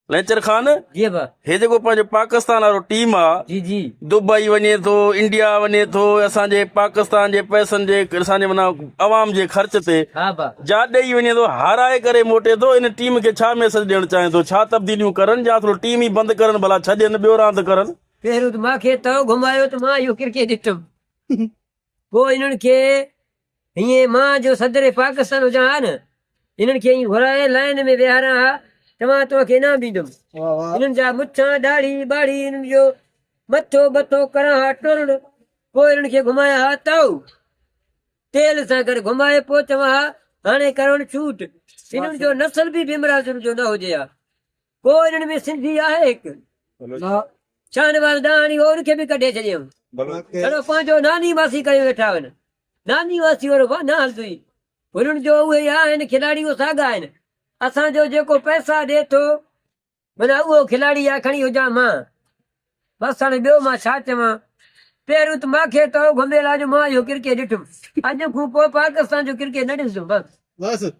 लेंचर खान जी बा हे जेको पंहिंजो पाकिस्तान वारो टीम आहे जी जी दुबई वञे थो इंडिया वञे थो असांजे पाकिस्तान जे पैसनि जे असांजे माना अवाम जे ख़र्च ते हाँ बा जा ॾेई वञे थो हाराए करे मोटे थो इन टीम खे छा मैसेज ॾियणु चाहे थो छा तब्दीलियूं करनि या थोरो टीम ई बंदि करनि भला छॾनि ॿियो रांदि करनि पहिरियों त मूंखे तव घुमायो त मां इहो क्रिकेट ॾिठुमि पोइ इन्हनि खे हीअं मां जो सदर पाकिस्तान हुजां हा न इन्हनि खे ईअं घुराए लाइन में विहारियां हा चवां तव्हांखे इनाम ॾींदुमि इन्हनि जा मुछां दाढ़ी बाड़ी इन्हनि जो मथो बथो करां हा टुरण पोइ इन्हनि खे घुमाया हा तव तेल सां गॾु घुमाए पोइ चवां हा हाणे करण शूट इन्हनि जो नस्ल बि भीमराजन जो न हुजे हा पोइ इन्हनि में सिंधी आहे हिकु शाहनवाज़ डाणी उनखे बि कढे छॾियऊं छड़ो पंहिंजो नानी वासी करे वेठा आहिनि नानी वासी वारो न हलंदी हुननि जो उहे आहिनि खिलाड़ी उहो साॻा आहिनि असांजो जेको पैसा ॾिए थो माना उहो खिलाड़ी आहे खणी हुजां मां बसि हाणे ॿियो मां छा चवां पहिरियों त मूंखे त घुमेला जो मां इहो क्रिकेट ॾिठुमि अॼु खां पोइ पाकिस्तान जो क्रिकेट न ॾिसंदुमि बसि